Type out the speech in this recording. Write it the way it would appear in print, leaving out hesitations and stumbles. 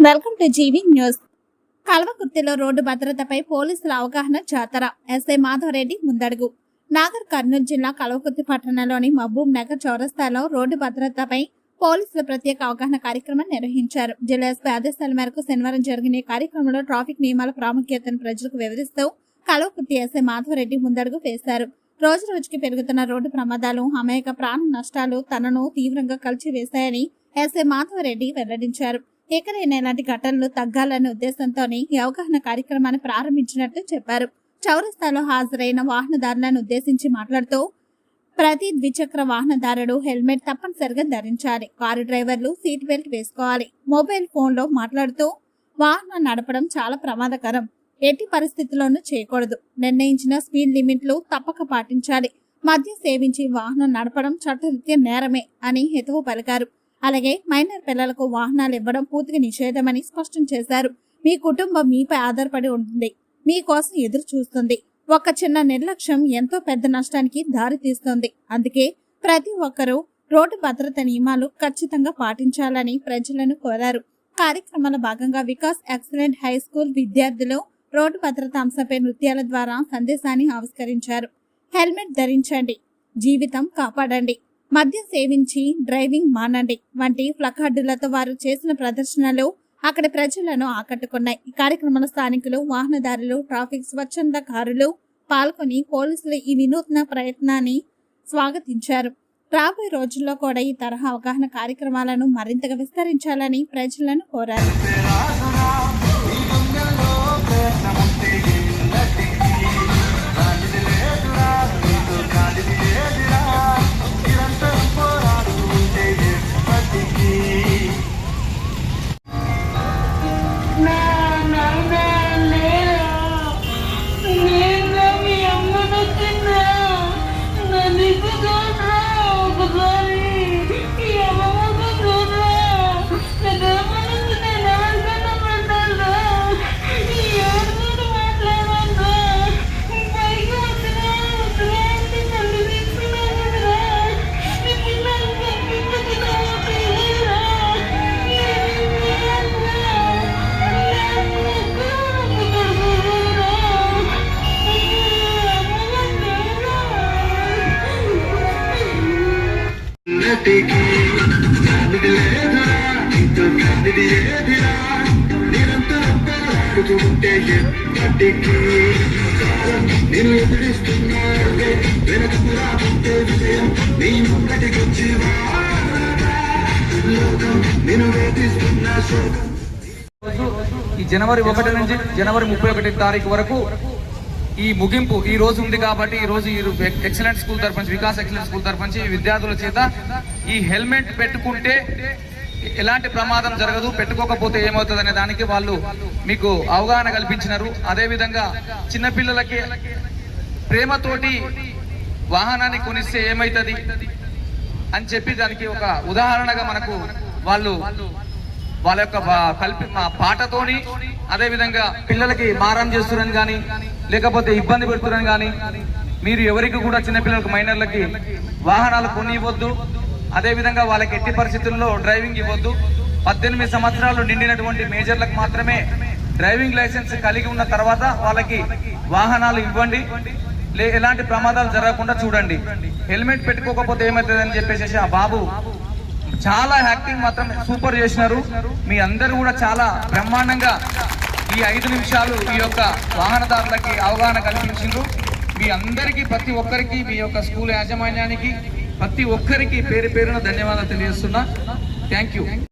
Welcome to GV news. కల్వకుర్తిలో road భద్రతపై పోలీసుల అవగాహన జాతర. ఎస్ఐ మాధవరెడ్డి ముందడుగు. నాగర్ కర్నూలు జిల్లా కల్వకుర్తి పట్టణంలోని మహబూబ్ నగర్ చౌరస్తాలో రోడ్డు భద్రతపై పోలీసుల ప్రత్యేక అవగాహన కార్యక్రమం నిర్వహించారు. జిల్లా ఎస్పీ ఆదేశాల మేరకు శనివారం జరిగిన ఈ కార్యక్రమంలో ట్రాఫిక్ నియమాల ప్రాముఖ్యతను ప్రజలకు వివరిస్తూ కల్వకుర్తి ఎస్ఐ మాధవరెడ్డి ముందడుగు వేశారు. రోజు రోజుకి పెరుగుతున్న రోడ్డు ప్రమాదాలు, అమాయక ప్రాణ నష్టాలు తనను తీవ్రంగా కలిచివేశాయని ఎస్ఐ మాధవరెడ్డి వెల్లడించారు. ఎక్కడైనా ఇలాంటి ఘటనలు తగ్గాలనే ఉద్దేశంతోనే ఈ అవగాహన కార్యక్రమాన్ని ప్రారంభించినట్టు చెప్పారు. చౌరస్తాలో హాజరైన వాహనదారులను ఉద్దేశించి మాట్లాడుతూ ప్రతి ద్విచక్ర వాహనదారుడు హెల్మెట్ తప్పనిసరిగా ధరించాలి. కారు డ్రైవర్లు సీట్ బెల్ట్ వేసుకోవాలి. మొబైల్ ఫోన్లో మాట్లాడుతూ వాహనం నడపడం చాలా ప్రమాదకరం. ఎట్టి పరిస్థితుల్లోనూ చేయకూడదు. నిర్ణయించిన స్పీడ్ లిమిట్లు తప్పక పాటించాలి. మద్యం సేవించి వాహనం నడపడం చట్టరీత్యా నేరమే అని హితవు పలికారు. అలాగే మైనర్ పిల్లలకు వాహనాలు ఇవ్వడం పూర్తిగా నిషేధమని స్పష్టం చేశారు. మీ కుటుంబం మీపై ఆధారపడి ఉంటుంది, మీకోసం ఎదురు చూస్తుంది. ఒక చిన్న నిర్లక్ష్యం ఎంతో పెద్ద నష్టానికి దారి తీస్తుంది. అందుకే ప్రతి ఒక్కరూ రోడ్డు భద్రత నియమాలు ఖచ్చితంగా పాటించాలని ప్రజలను కోరారు. కార్యక్రమంలో భాగంగా వికాస్ ఎక్సలెంట్ హై స్కూల్ విద్యార్థులు రోడ్డు భద్రత అంశంపై నృత్యాల ద్వారా సందేశాన్ని ఆవిష్కరించారు. హెల్మెట్ ధరించండి, జీవితం కాపాడండి, మద్యం సేవించి డ్రైవింగ్ మానండి వంటి ప్లకార్డులతో వారు చేసిన ప్రదర్శనలు అక్కడి ప్రజలను ఆకట్టుకున్నాయి. ఈ కార్యక్రమంలో స్థానికులు, వాహనదారులు, ట్రాఫిక్ స్వచ్ఛందకారులు పాల్గొని పోలీసులు ఈ వినూత్న ప్రయత్నాన్ని స్వాగతించారు. రాబోయే రోజుల్లో కూడా ఈ తరహా అవగాహన కార్యక్రమాలను మరింతగా విస్తరించాలని ప్రజలను కోరారు. నేను ఎదురిస్తున్నా వెనక విజయం నీ ముంగటికొచ్చి నేను వేధిస్తున్నా శోకం. ఈ జనవరి 1 నుంచి జనవరి 31 తారీఖు వరకు ఈ ముగింపు ఈ రోజు ఉంది కాబట్టి ఈ రోజు ఎక్సలెంట్ స్కూల్ తరఫు నుంచి, వికాస్ ఎక్సలెంట్ స్కూల్ తరఫు నుంచి విద్యార్థుల చేత ఈ హెల్మెట్ పెట్టుకుంటే ఎలాంటి ప్రమాదం జరగదు, పెట్టుకోకపోతే ఏమవుతుంది అనే దానికి వాళ్ళు మీకు అవగాహన కల్పించినారు. అదేవిధంగా చిన్నపిల్లలకి ప్రేమతోటి వాహనాన్ని కొనిస్తే ఏమవుతుంది అని చెప్పి దానికి ఒక ఉదాహరణగా మనకు వాళ్ళు వాళ్ళ యొక్క పాటతోని, అదేవిధంగా పిల్లలకి మారం చేస్తున్నారని కానీ లేకపోతే ఇబ్బంది పెడుతున్నారని కానీ మీరు ఎవరికి కూడా చిన్నపిల్లలకు మైనర్లకి వాహనాలు కొని ఇవ్వద్దు. అదేవిధంగా వాళ్ళకి ఎట్టి పరిస్థితుల్లో డ్రైవింగ్ ఇవ్వద్దు. 18 సంవత్సరాలు నిండినటువంటి మేజర్లకు మాత్రమే డ్రైవింగ్ లైసెన్స్ కలిగి ఉన్న తర్వాత వాళ్ళకి వాహనాలు ఇవ్వండి. ఎలాంటి ప్రమాదాలు జరగకుండా చూడండి. హెల్మెట్ పెట్టుకోకపోతే ఏమవుతుంది అని చెప్పేసి ఆ బాబు చాలా యాక్టింగ్ మాత్రం సూపర్ చేసినారు. మీ అందరూ కూడా చాలా బ్రహ్మాండంగా ఈ 5 నిమిషాలు ఈ యొక్క వాహనదారులకి అవగాహన కల్పించారు. మీ అందరికీ, ప్రతి ఒక్కరికి, మీ యొక్క స్కూల్ యాజమాన్యానికి ప్రతి ఒక్కరికి పేరు పేరున ధన్యవాదాలు తెలియజేస్తున్నా. Thank you.